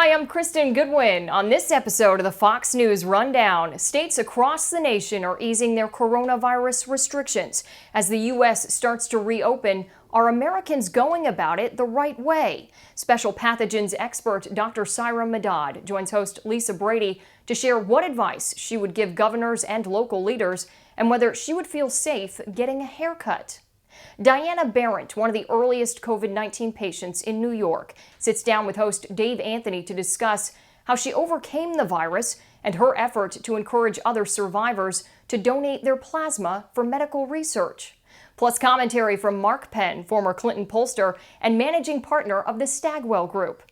Hi, I'm Kristen Goodwin. On this episode of the Fox News Rundown, states across the nation are easing their coronavirus restrictions. As the U.S. starts to reopen, are Americans going about it the right way? Special pathogens expert Dr. Syra Madad joins host Lisa Brady to share what advice she would give governors and local leaders and whether she would feel safe getting a haircut. Diana Barrett, one of the earliest COVID-19 patients in New York, sits down with host Dave Anthony to discuss how she overcame the virus and her effort to encourage other survivors to donate their plasma for medical research. Plus commentary from Mark Penn, former Clinton pollster and managing partner of the Stagwell Group.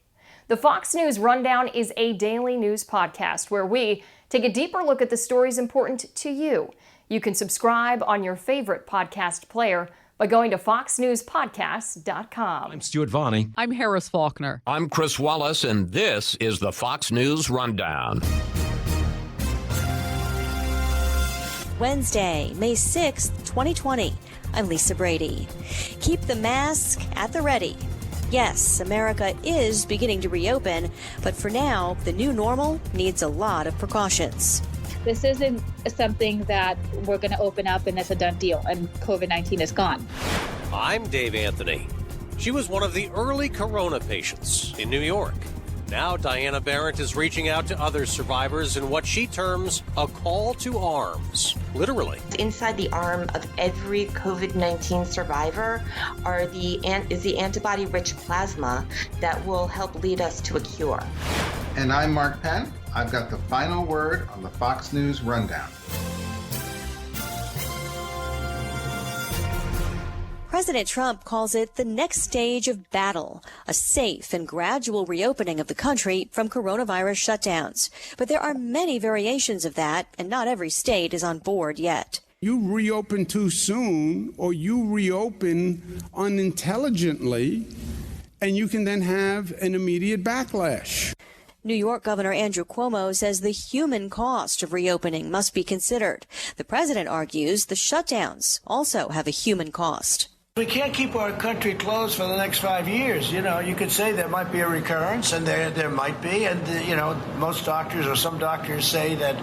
The Fox News Rundown is a daily news podcast where we take a deeper look at the stories important to you. You can subscribe on your favorite podcast player by going to foxnewspodcast.com. I'm Stuart Varney. I'm Harris Faulkner. I'm Chris Wallace, and this is the Fox News Rundown. Wednesday, May 6th, 2020. I'm Lisa Brady. Keep the mask at the ready. Yes, America is beginning to reopen, but for now, the new normal needs a lot of precautions. This isn't something that we're going to open up and it's a done deal and COVID-19 is gone. I'm Dave Anthony. She was one of the early corona patients in New York. Now Diana Barrett is reaching out to other survivors in what she terms a call to arms, literally. Inside the arm of every COVID-19 survivor is the antibody-rich plasma that will help lead us to a cure. And I'm Mark Penn. I've got the final word on the Fox News Rundown. President Trump calls it the next stage of battle, a safe and gradual reopening of the country from coronavirus shutdowns. But there are many variations of that, and not every state is on board yet. You reopen too soon, or you reopen unintelligently, and you can then have an immediate backlash. New York Governor Andrew Cuomo says the human cost of reopening must be considered. The president argues the shutdowns also have a human cost. We can't keep our country closed for the next 5 years. You know, you could say there might be a recurrence, and there might be. And, most doctors or some doctors say that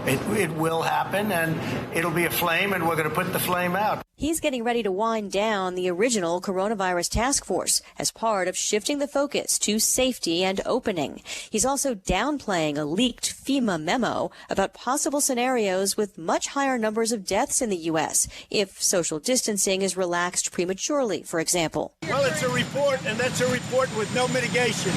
it will happen, and it'll be a flame, and we're going to put the flame out. He's getting ready to wind down the original coronavirus task force as part of shifting the focus to safety and opening. He's also downplaying a leaked FEMA memo about possible scenarios with much higher numbers of deaths in the U.S. if social distancing is relaxed prematurely, for example. Well, it's a report, and that's a report with no mitigation.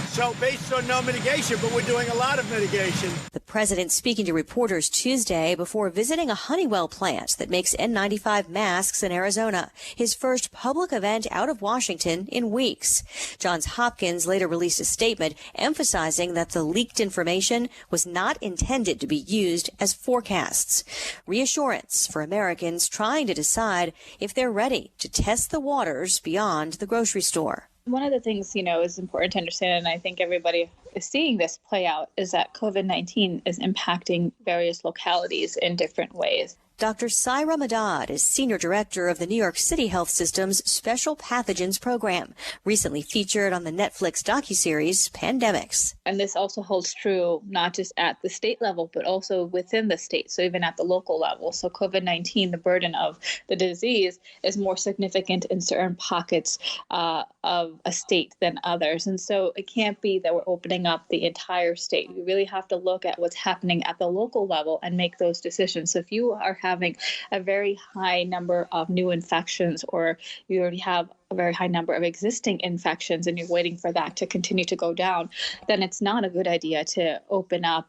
So based on no mitigation, but we're doing a lot of mitigation. The president speaking to reporters Tuesday before visiting a Honeywell plant that makes N95 masks in Arizona, his first public event out of Washington in weeks. Johns Hopkins later released a statement emphasizing that the leaked information was not intended to be used as forecasts. Reassurance for Americans trying to decide if they're ready to test the waters beyond the grocery store. One of the things, is important to understand, and I think everybody is seeing this play out, is that COVID-19 is impacting various localities in different ways. Dr. Syra Madad is Senior Director of the New York City Health System's Special Pathogens program, recently featured on the Netflix docuseries Pandemics. And this also holds true not just at the state level, but also within the state, so even at the local level. So COVID-19, the burden of the disease is more significant in certain pockets of a state than others. And so it can't be that we're opening up the entire state. We really have to look at what's happening at the local level and make those decisions. So if you are having a very high number of new infections, or you already have a very high number of existing infections and you're waiting for that to continue to go down, then it's not a good idea to open up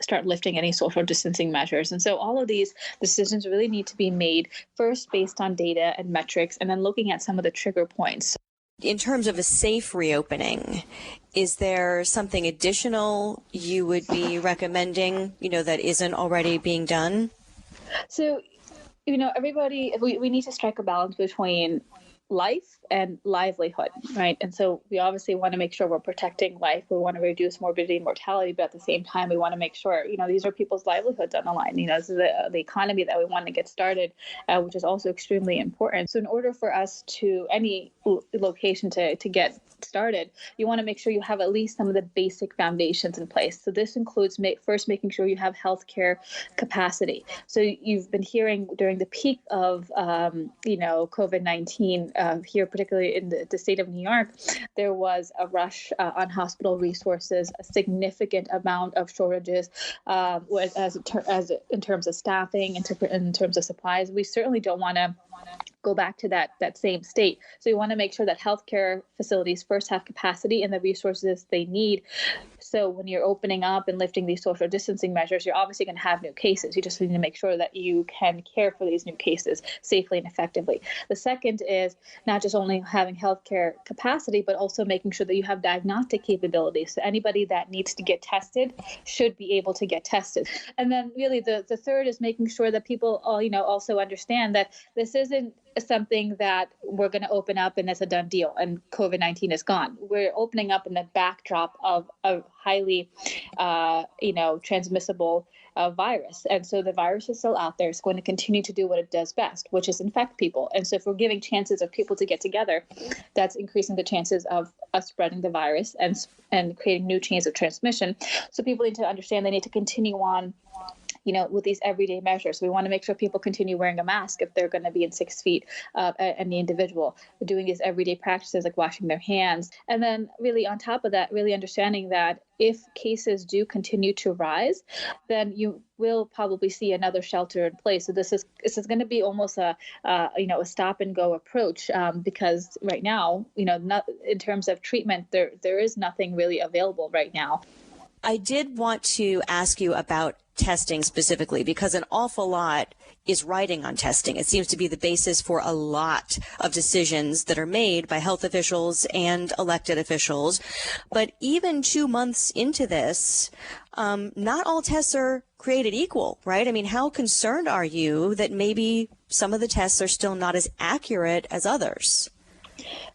start lifting any social distancing measures. And so all of these decisions really need to be made first based on data and metrics, and then looking at some of the trigger points. In terms of a safe reopening, is there something additional you would be recommending, that isn't already being done? So, everybody, we need to strike a balance between life and livelihood, right? And so we obviously want to make sure we're protecting life. We want to reduce morbidity and mortality, but at the same time, we want to make sure, these are people's livelihoods on the line. This is the economy that we want to get started, which is also extremely important. So in order for us to any location to get started, you want to make sure you have at least some of the basic foundations in place. So this includes first making sure you have healthcare capacity. So you've been hearing during the peak of COVID-19 here, particularly in the state of New York, there was a rush on hospital resources, a significant amount of shortages in terms of staffing, in terms of supplies. We certainly don't want to go back to that same state. So you want to make sure that healthcare facilities first have capacity and the resources they need. So when you're opening up and lifting these social distancing measures, you're obviously going to have new cases. You just need to make sure that you can care for these new cases safely and effectively. The second is not just only having healthcare capacity, but also making sure that you have diagnostic capabilities. So anybody that needs to get tested should be able to get tested. And then really the third is making sure that people also understand that this isn't something that we're going to open up and it's a done deal and COVID-19 is gone. We're opening up in the backdrop of a highly, transmissible virus. And so the virus is still out there. It's going to continue to do what it does best, which is infect people. And so if we're giving chances of people to get together, that's increasing the chances of us spreading the virus and creating new chains of transmission. So people need to understand they need to continue on with these everyday measures. We want to make sure people continue wearing a mask if they're going to be in 6 feet of any individual. We're doing these everyday practices like washing their hands. And then really on top of that, really understanding that if cases do continue to rise, then you will probably see another shelter in place. So this is going to be almost a stop and go approach because right now, not in terms of treatment, there is nothing really available right now. I did want to ask you about testing specifically because an awful lot is riding on testing. It seems to be the basis for a lot of decisions that are made by health officials and elected officials. But even 2 months into this, not all tests are created equal, right? I mean, how concerned are you that maybe some of the tests are still not as accurate as others?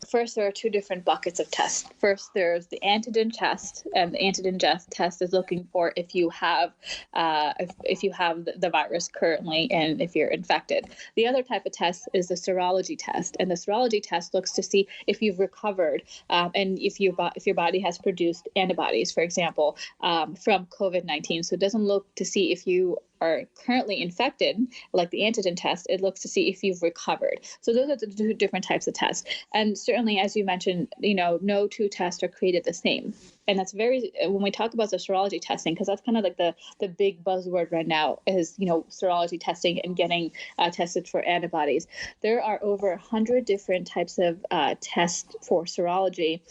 First, there are two different buckets of tests. First, there's the antigen test, and the antigen test is looking for if you have the virus currently and if you're infected. The other type of test is the serology test, and the serology test looks to see if you've recovered and if your body has produced antibodies, for example, from COVID-19. So it doesn't look to see if you are currently infected, like the antigen test. It looks to see if you've recovered. So those are the two different types of tests. And certainly, as you mentioned, no two tests are created the same. And that's when we talk about the serology testing, because that's kind of like the big buzzword right now is, serology testing and getting tested for antibodies. There are over 100 different types of tests for serology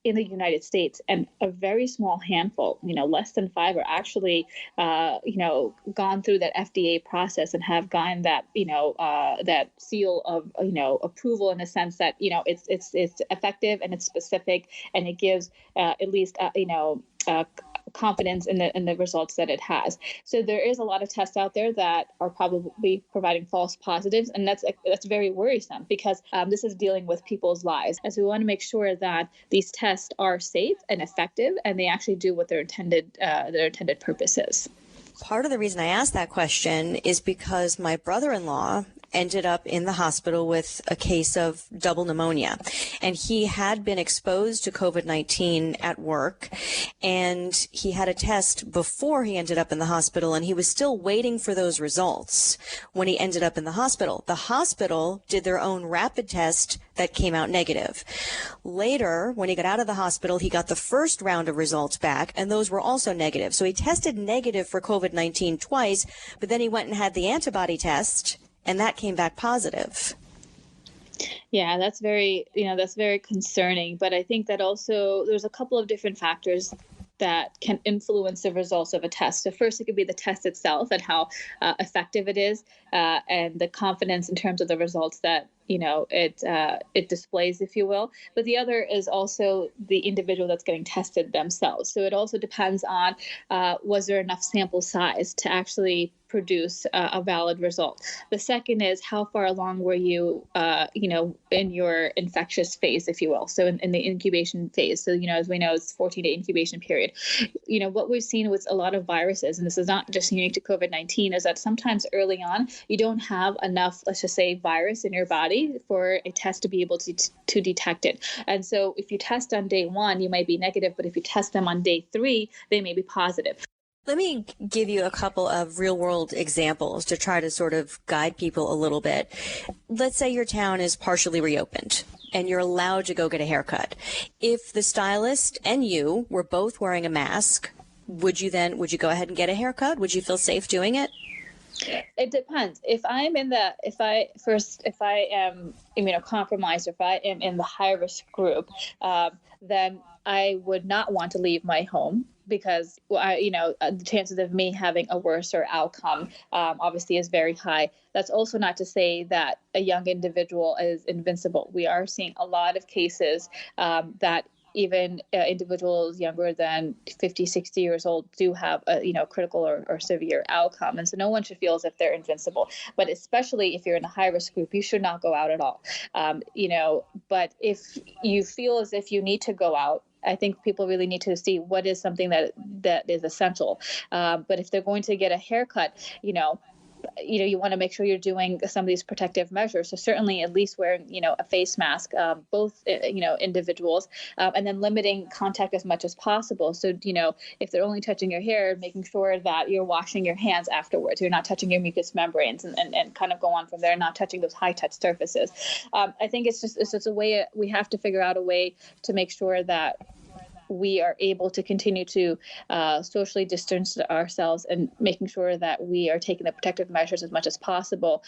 in the United States, and a very small handful, less than 5 are actually, gone through that FDA process and have gotten that, that seal of, approval in the sense that, it's effective and it's specific and it gives at least, confidence in the results that it has. So there is a lot of tests out there that are probably providing false positives, and that's very worrisome because this is dealing with people's lives. And so we want to make sure that these tests are safe and effective, and they actually do what their intended purpose is. Part of the reason I asked that question is because my brother-in-law ended up in the hospital with a case of double pneumonia. And he had been exposed to COVID-19 at work, and he had a test before he ended up in the hospital, and he was still waiting for those results when he ended up in the hospital. The hospital did their own rapid test that came out negative. Later, when he got out of the hospital, he got the first round of results back, and those were also negative. So he tested negative for COVID-19 twice, but then he went and had the antibody test, and that came back positive. Yeah, that's very concerning. But I think that also there's a couple of different factors that can influence the results of a test. So first, it could be the test itself and how effective it is, and the confidence in terms of the results that it displays, if you will. But the other is also the individual that's getting tested themselves. So it also depends on was there enough sample size to actually produce a valid result. The second is how far along were you, in your infectious phase, if you will. So in the incubation phase. So, as we know, it's 14-day incubation period. What we've seen with a lot of viruses, and this is not just unique to COVID-19, is that sometimes early on, you don't have enough, let's just say, virus in your body for a test to be able to detect it. And so if you test on day 1, you might be negative, but if you test them on day 3, they may be positive. Let me give you a couple of real world examples to try to sort of guide people a little bit. Let's say your town is partially reopened and you're allowed to go get a haircut. If the stylist and you were both wearing a mask, would you go ahead and get a haircut? Would you feel safe doing it? It depends. If I am immunocompromised, if I am in the high risk group, then I would not want to leave my home, because the chances of me having a worse outcome obviously is very high. That's also not to say that a young individual is invincible. We are seeing a lot of cases that even individuals younger than 50, 60 years old do have a critical or severe outcome. And so no one should feel as if they're invincible. But especially if you're in a high-risk group, you should not go out at all. But if you feel as if you need to go out, I think people really need to see what is something that is essential. But if they're going to get a haircut, you want to make sure you're doing some of these protective measures. So certainly at least wearing, a face mask, both, individuals, and then limiting contact as much as possible. So, if they're only touching your hair, making sure that you're washing your hands afterwards. You're not touching your mucous membranes and kind of go on from there, not touching those high touch surfaces. I think it's just a way we have to figure out a way to make sure that we are able to continue to socially distance ourselves and making sure that we are taking the protective measures as much as possible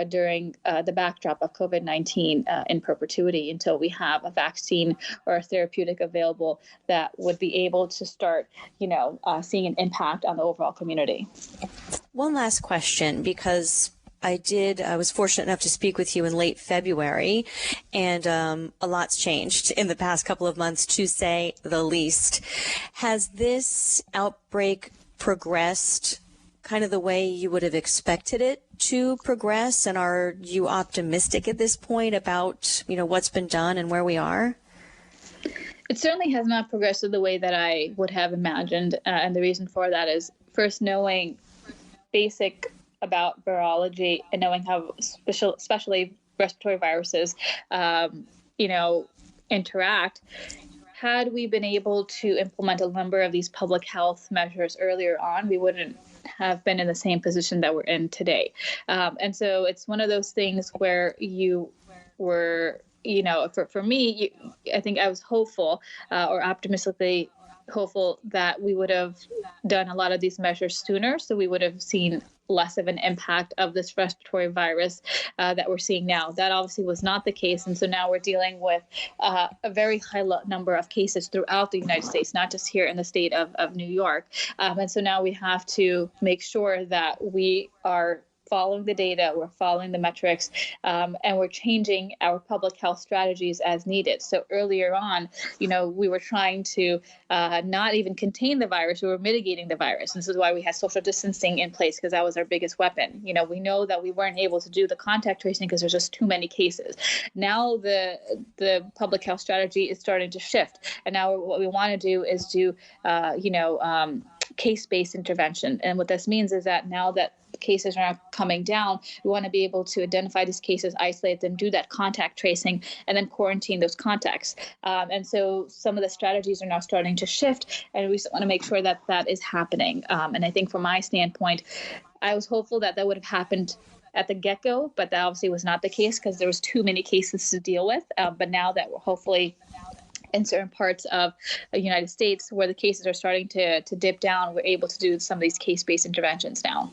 during the backdrop of COVID-19 in perpetuity until we have a vaccine or a therapeutic available that would be able to start, seeing an impact on the overall community. One last question, because I was fortunate enough to speak with you in late February, and a lot's changed in the past couple of months, to say the least. Has this outbreak progressed kind of the way you would have expected it to progress? And are you optimistic at this point about, what's been done and where we are? It certainly has not progressed the way that I would have imagined. And the reason for that is first knowing basic about virology and knowing how especially respiratory viruses, interact. Had we been able to implement a number of these public health measures earlier on, we wouldn't have been in the same position that we're in today. And so it's one of those things where you were, for me, I think I was hopeful or optimistically hopeful that we would have done a lot of these measures sooner, so we would have seen less of an impact of this respiratory virus that we're seeing now. That obviously was not the case, and so now we're dealing with a very high number of cases throughout the United States, not just here in the state of New York. And so now we have to make sure that we are following the data, we're following the metrics, and we're changing our public health strategies as needed. So earlier on, we were trying to not even contain the virus, we were mitigating the virus. And this is why we had social distancing in place, because that was our biggest weapon. We know that we weren't able to do the contact tracing because there's just too many cases. Now the public health strategy is starting to shift. And now what we want to do is do, case-based intervention. And what this means is that now that cases are coming down, we want to be able to identify these cases, isolate them, do that contact tracing, and then quarantine those contacts. And so some of the strategies are now starting to shift, and we want to make sure that that is happening. And I think from my standpoint, I was hopeful that would have happened at the get-go, but that obviously was not the case because there was too many cases to deal with. But now that we're hopefully in certain parts of the United States where the cases are starting to dip down, we're able to do some of these case-based interventions now.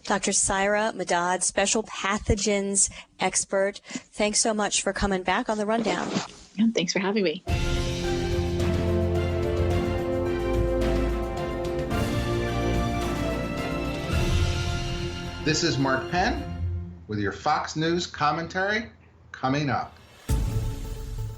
Dr. Saira Medad, special pathogens expert, thanks so much for coming back on the Rundown. Yeah, thanks for having me. This is Mark Penn with your Fox News commentary coming up.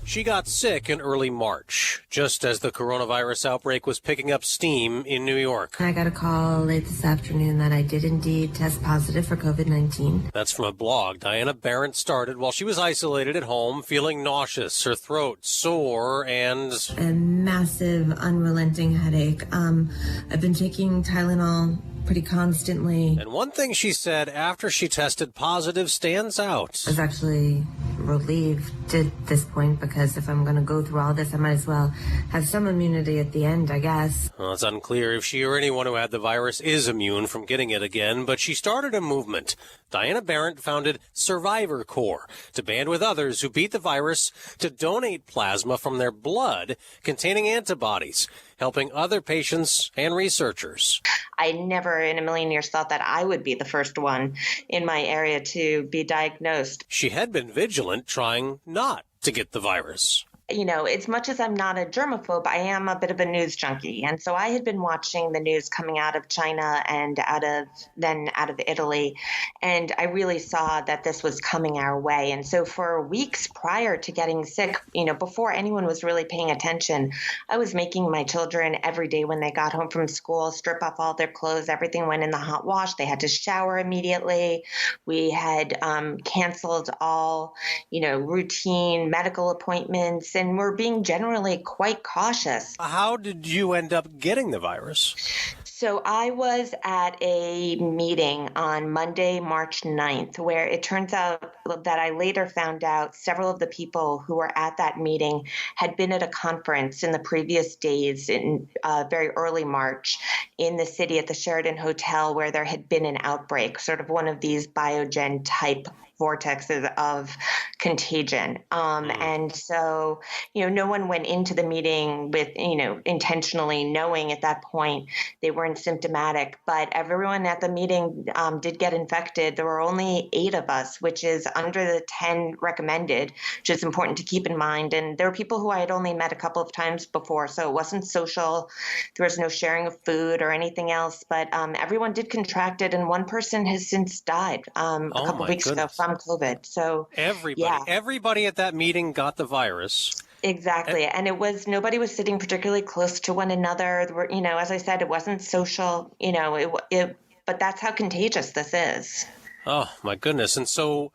She got sick in early March, just as the coronavirus outbreak was picking up steam in New York. I got a call late this afternoon that I did indeed test positive for COVID-19. That's from a blog Diana Barrett started while she was isolated at home, feeling nauseous, her throat sore, and a massive, unrelenting headache. I've been taking Tylenol pretty constantly. And one thing she said after she tested positive stands out. I was actually relieved at this point because if I'm going to go through all this, I might as well have some immunity at the end, I guess. Well, it's unclear if she or anyone who had the virus is immune from getting it again, but she started a movement. Diana Barrett founded Survivor Corps to band with others who beat the virus to donate plasma from their blood containing antibodies, helping other patients and researchers. I never in a million years thought that I would be the first one in my area to be diagnosed. She had been vigilant, trying not to get the virus. You know, as much as I'm not a germaphobe, I am a bit of a news junkie. And so I had been watching the news coming out of China and out of Italy. And I really saw that this was coming our way. And so for weeks prior to getting sick, before anyone was really paying attention, I was making my children every day when they got home from school strip off all their clothes. Everything went in the hot wash. They had to shower immediately. We had canceled all, routine medical appointments. And we're being generally quite cautious. How did you end up getting the virus? So I was at a meeting on Monday, March 9th, where it turns out that I later found out several of the people who were at that meeting had been at a conference in the previous days in very early March in the city at the Sheraton Hotel where there had been an outbreak, sort of one of these biogen type vortexes of contagion. And so, no one went into the meeting with, intentionally knowing at that point they weren't symptomatic, but everyone at the meeting did get infected. There were only 8 of us, which is under the 10 recommended, which is important to keep in mind. And there were people who I had only met a couple of times before, so it wasn't social. There was no sharing of food or anything else, but everyone did contract it, and one person has since died a couple of weeks ago from COVID. So everybody at that meeting got the virus. Exactly. And nobody was sitting particularly close to one another. As I said, it wasn't social, but that's how contagious this is. Oh, my goodness. And so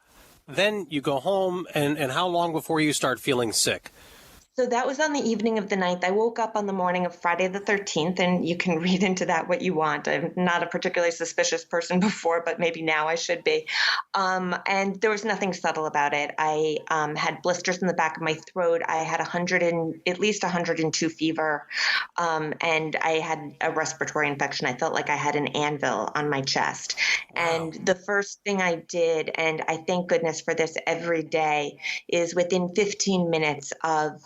then you go home, and how long before you start feeling sick? So that was on the evening of the 9th. I woke up on the morning of Friday the 13th, and you can read into that what you want. I'm not a particularly suspicious person before, but maybe now I should be. And there was nothing subtle about it. I had blisters in the back of my throat. I had at least 102 fever, and I had a respiratory infection. I felt like I had an anvil on my chest. Wow. And the first thing I did, and I thank goodness for this every day, is within 15 minutes of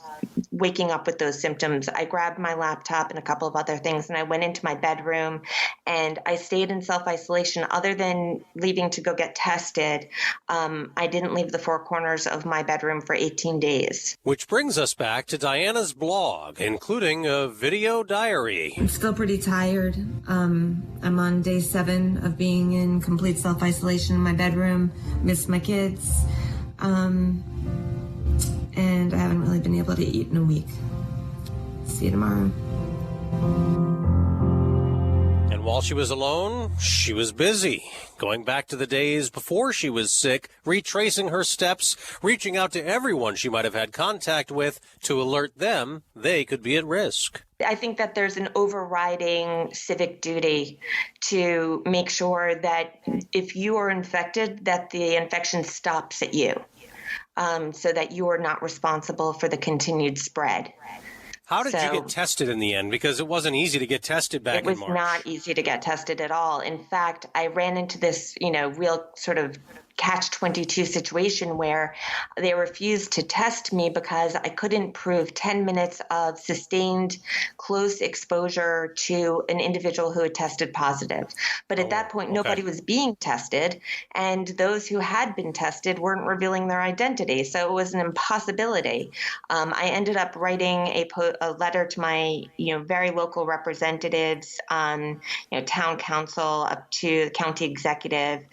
waking up with those symptoms, I grabbed my laptop and a couple of other things, and I went into my bedroom, and I stayed in self-isolation. Other than leaving to go get tested, I didn't leave the 4 corners of my bedroom for 18 days. Which brings us back to Diana's blog, including a video diary. I'm still pretty tired. I'm on day 7 of being in complete self-isolation in my bedroom. Miss my kids. And I haven't really been able to eat in a week. See you tomorrow. And while she was alone, she was busy, going back to the days before she was sick, retracing her steps, reaching out to everyone she might have had contact with to alert them they could be at risk. I think that there's an overriding civic duty to make sure that if you are infected, that the infection stops at you. So that you are not responsible for the continued spread. How did you get tested in the end? Because it wasn't easy to get tested back in March. It was not easy to get tested at all. In fact, I ran into this, real sort of catch-22 situation where they refused to test me because I couldn't prove 10 minutes of sustained close exposure to an individual who had tested positive. But at that point, nobody was being tested, and those who had been tested weren't revealing their identity. So it was an impossibility. I ended up writing a letter to my, very local representatives, town council up to the county executive,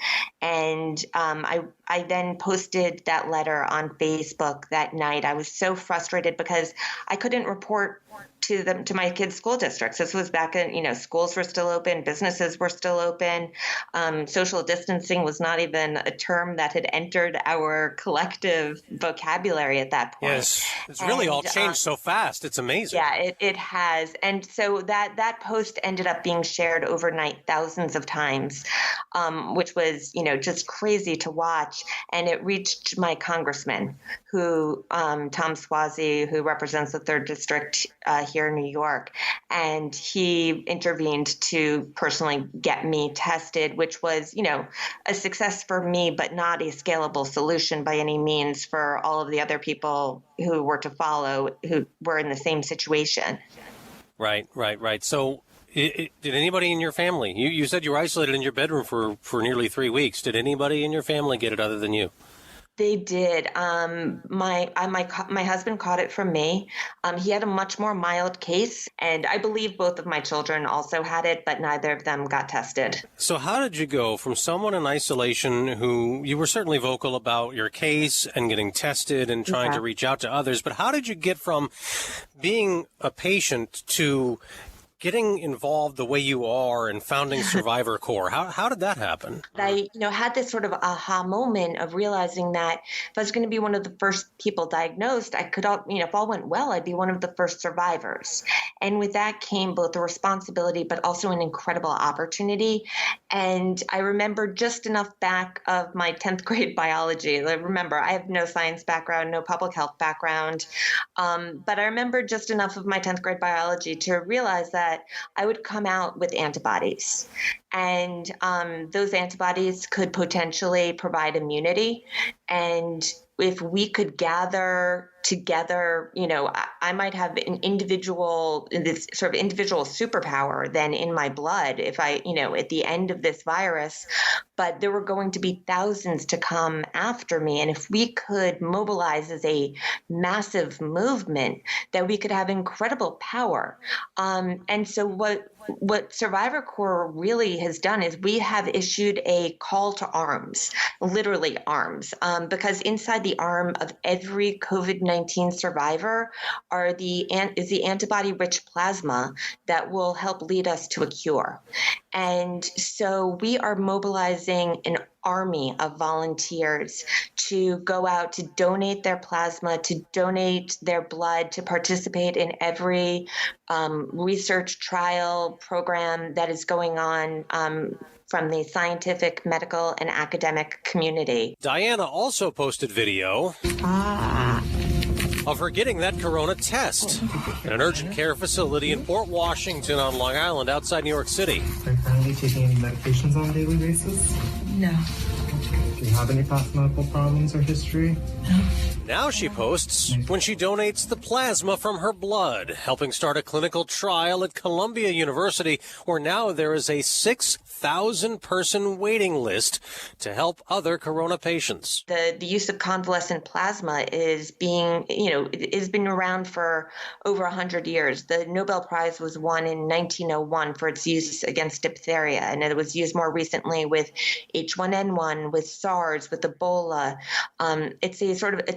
And I then posted that letter on Facebook that night. I was so frustrated because I couldn't report to my kids' school districts. This was back in, schools were still open, businesses were still open. Social distancing was not even a term that had entered our collective vocabulary at that point. Yes, it's really all changed so fast. It's amazing. Yeah, it has. And so that post ended up being shared overnight thousands of times, which was, just crazy to watch. And it reached my congressman, who, Tom Suozzi, who represents the 3rd District here in New York. And he intervened to personally get me tested, which was, a success for me, but not a scalable solution by any means for all of the other people who were to follow, who were in the same situation. Right. So did anybody in your family, you said you were isolated in your bedroom for nearly 3 weeks. Did anybody in your family get it other than you? They did. My husband caught it from me. He had a much more mild case, and I believe both of my children also had it, but neither of them got tested. So how did you go from someone in isolation who you were certainly vocal about your case and getting tested and trying to reach out to others, but how did you get from being a patient to getting involved the way you are and founding Survivor Corps? How did that happen? I, had this sort of aha moment of realizing that if I was going to be one of the first people diagnosed, I could, if all went well, I'd be one of the first survivors. And with that came both a responsibility, but also an incredible opportunity. And I remember just enough back of my 10th grade biology. Remember, I have no science background, no public health background. But I remember just enough of my 10th grade biology to realize that I would come out with antibodies. And those antibodies could potentially provide immunity. And if we could gather together, I might have this sort of individual superpower then in my blood if I, at the end of this virus, but there were going to be thousands to come after me. And if we could mobilize as a massive movement, that we could have incredible power. And so what Survivor Corps really has done is we have issued a call to arms, literally arms, because inside the arm of every COVID-19 survivor is the antibody-rich plasma that will help lead us to a cure. And so we are mobilizing an army of volunteers to go out to donate their plasma, to donate their blood, to participate in every research trial program that is going on from the scientific, medical, and academic community. Diana also posted video of her getting that corona test in an urgent care facility in Port Washington on Long Island outside New York City. Are you currently taking any medications on a daily basis? No. Do you have any past medical problems or history? No. Now she posts when she donates the plasma from her blood, helping start a clinical trial at Columbia University, where now there is a 6,000-person waiting list to help other corona patients. The use of convalescent plasma is being, has been around for over 100 years. The Nobel Prize was won in 1901 for its use against diphtheria, and it was used more recently with H1N1, with SARS, with Ebola. It's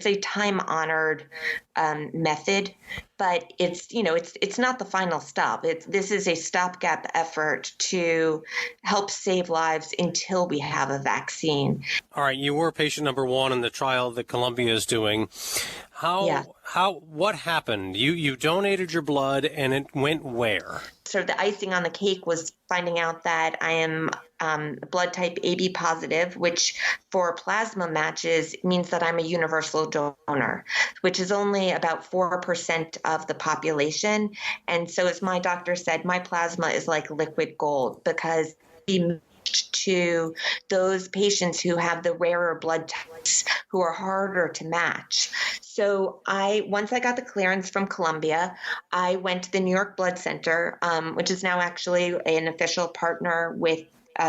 a time-honored method, but it's not the final stop. This is a stopgap effort to help save lives until we have a vaccine. All right, you were patient number one in the trial that Columbia is doing. What happened? You donated your blood and it went where? So the icing on the cake was finding out that I am blood type AB positive, which for plasma matches means that I'm a universal donor, which is only about 4% of the population. And so as my doctor said, my plasma is like liquid gold because to those patients who have the rarer blood types who are harder to match. So once I got the clearance from Columbia, I went to the New York Blood Center, which is now actually an official partner with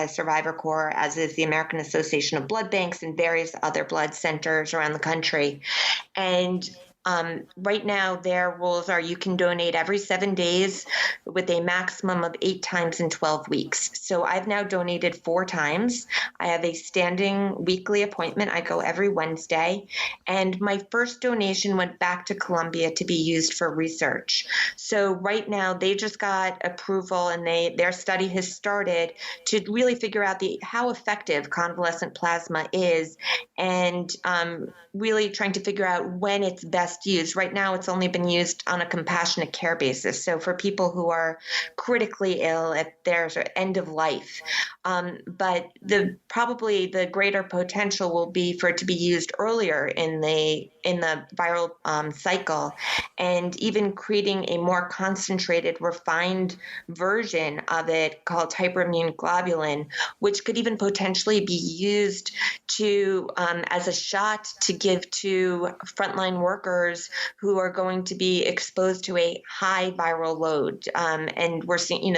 Survivor Corps, as is the American Association of Blood Banks and various other blood centers around the country. And Right now, their rules are you can donate every 7 days with a maximum of 8 times in 12 weeks. So I've now donated 4 times. I have a standing weekly appointment. I go every Wednesday. And my first donation went back to Columbia to be used for research. So right now, they just got approval, and their study has started to really figure out how effective convalescent plasma is, and really trying to figure out when it's best used. Right now, it's only been used on a compassionate care basis. So for people who are critically ill at their end of life. But probably the greater potential will be for it to be used earlier in the viral cycle, and even creating a more concentrated, refined version of it called hyperimmune globulin, which could even potentially be used to as a shot to give to frontline workers who are going to be exposed to a high viral load. And we're seeing,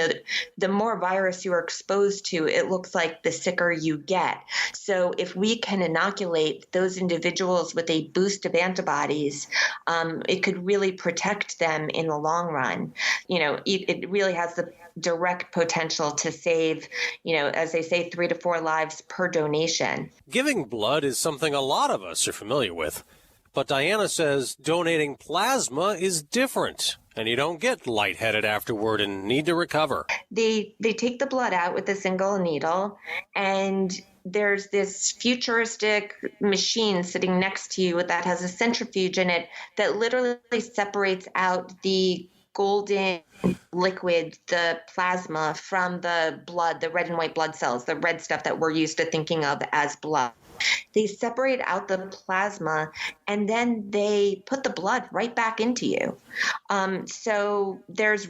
the more virus you are exposed to, it looks like the sicker you get. So if we can inoculate those individuals with a boost of antibodies, it could really protect them in the long run. It really has the direct potential to save, as they say, 3 to 4 lives per donation. Giving blood is something a lot of us are familiar with. But Diana says donating plasma is different, and you don't get lightheaded afterward and need to recover. They take the blood out with a single needle, and there's this futuristic machine sitting next to you that has a centrifuge in it that literally separates out the golden liquid, the plasma, from the blood, the red and white blood cells, the red stuff that we're used to thinking of as blood. They separate out the plasma, and then they put the blood right back into you. So there's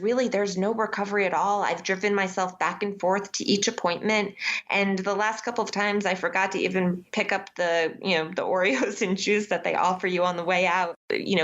no recovery at all. I've driven myself back and forth to each appointment, and the last couple of times I forgot to even pick up the Oreos and juice that they offer you on the way out.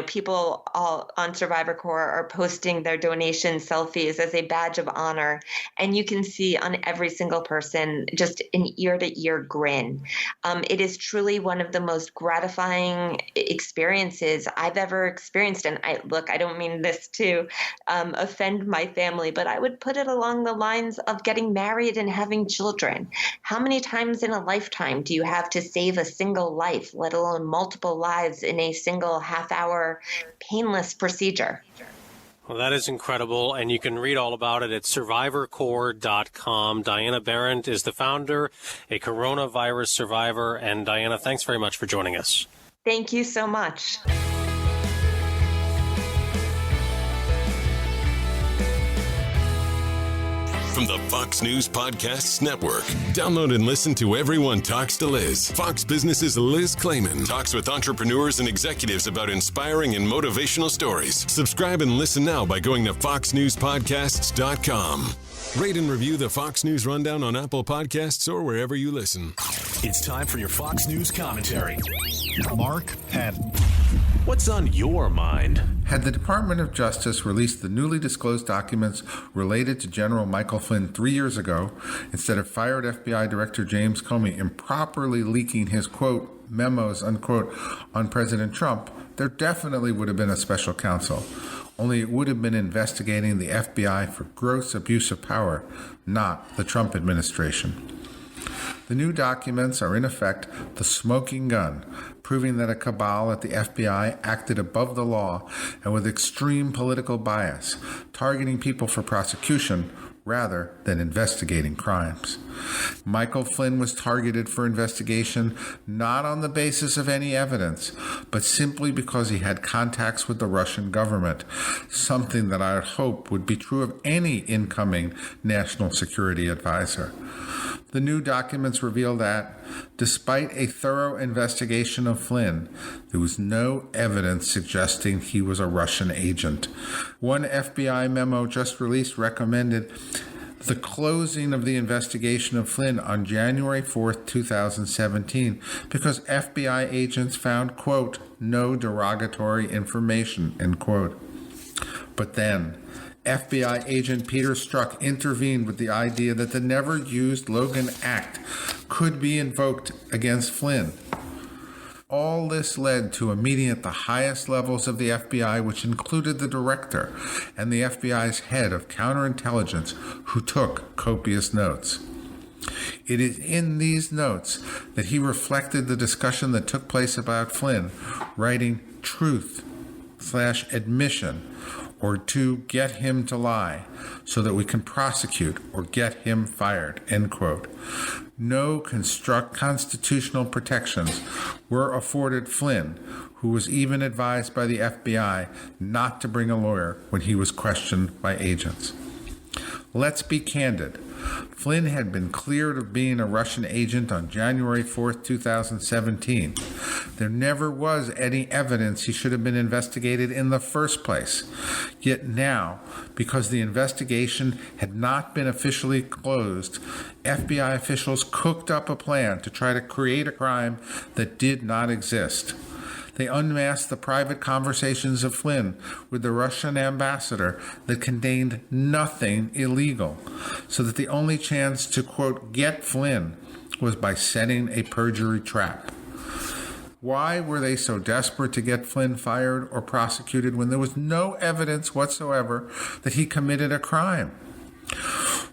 People all on Survivor Corps are posting their donation selfies as a badge of honor, and you can see on every single person just an ear-to-ear grin. It is truly one of the most gratifying experiences I've ever experienced. And I don't mean this to offend my family, but I would put it along the lines of getting married and having children. How many times in a lifetime do you have to save a single life, let alone multiple lives, in a single half-hour painless procedure? Well, that is incredible, and you can read all about it at survivorcorps.com. Diana Berendt is the founder, a coronavirus survivor. And Diana, thanks very much for joining us. Thank you so much. From the Fox News Podcasts Network. Download and listen to Everyone Talks to Liz. Fox Business's Liz Clayman talks with entrepreneurs and executives about inspiring and motivational stories. Subscribe and listen now by going to foxnewspodcasts.com. Rate and review the Fox News Rundown on Apple Podcasts or wherever you listen. It's time for your Fox News commentary. Mark Penn. What's on your mind? Had the Department of Justice released the newly disclosed documents related to General Michael Flynn 3 years ago, instead of fired FBI Director James Comey improperly leaking his, quote, memos, unquote, on President Trump, there definitely would have been a special counsel. Only it would have been investigating the FBI for gross abuse of power, not the Trump administration. The new documents are in effect the smoking gun, proving that a cabal at the FBI acted above the law and with extreme political bias, targeting people for prosecution rather than investigating crimes. Michael Flynn was targeted for investigation not on the basis of any evidence, but simply because he had contacts with the Russian government, something that I hope would be true of any incoming national security advisor. The new documents reveal that, despite a thorough investigation of Flynn, there was no evidence suggesting he was a Russian agent. One FBI memo just released recommended the closing of the investigation of Flynn on January 4th, 2017, because FBI agents found, quote, no derogatory information, end quote. But then, FBI agent Peter Strzok intervened with the idea that the never-used Logan Act could be invoked against Flynn. All this led to a meeting at the highest levels of the FBI, which included the director and the FBI's head of counterintelligence, who took copious notes. It is in these notes that he reflected the discussion that took place about Flynn, writing truth/admission, or to get him to lie, so that we can prosecute or get him fired, end quote. No constitutional protections were afforded Flynn, who was even advised by the FBI not to bring a lawyer when he was questioned by agents. Let's be candid. Flynn had been cleared of being a Russian agent on January 4th, 2017. There never was any evidence he should have been investigated in the first place. Yet now, because the investigation had not been officially closed, FBI officials cooked up a plan to try to create a crime that did not exist. They unmasked the private conversations of Flynn with the Russian ambassador that contained nothing illegal, so that the only chance to, quote, get Flynn was by setting a perjury trap. Why were they so desperate to get Flynn fired or prosecuted when there was no evidence whatsoever that he committed a crime?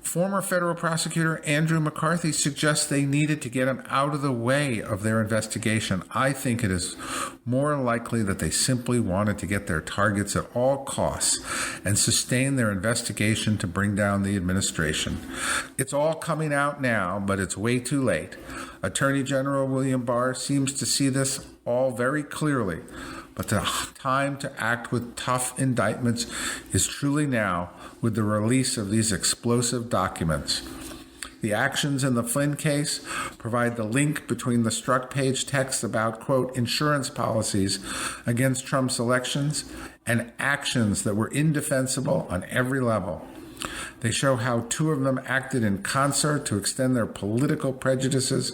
Former federal prosecutor Andrew McCarthy suggests they needed to get him out of the way of their investigation. I think it is more likely that they simply wanted to get their targets at all costs and sustain their investigation to bring down the administration. It's all coming out now, but it's way too late. Attorney General William Barr seems to see this all very clearly. But the time to act with tough indictments is truly now, with the release of these explosive documents. The actions in the Flynn case provide the link between the struck page text about, quote, insurance policies against Trump's elections and actions that were indefensible on every level. They show how two of them acted in concert to extend their political prejudices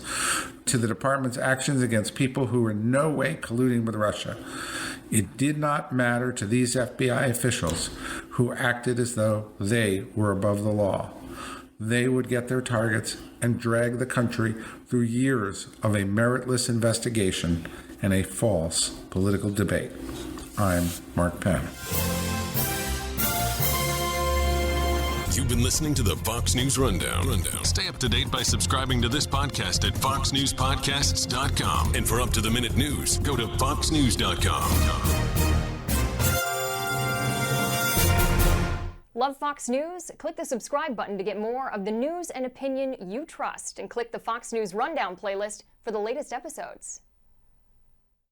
to the department's actions against people who were in no way colluding with Russia. It did not matter to these FBI officials who acted as though they were above the law. They would get their targets and drag the country through years of a meritless investigation and a false political debate. I'm Mark Penn. You've been listening to the Fox News Rundown. Stay up to date by subscribing to this podcast at foxnewspodcasts.com. And for up-to-the-minute news, go to foxnews.com. Love Fox News? Click the subscribe button to get more of the news and opinion you trust, and click the Fox News Rundown playlist for the latest episodes.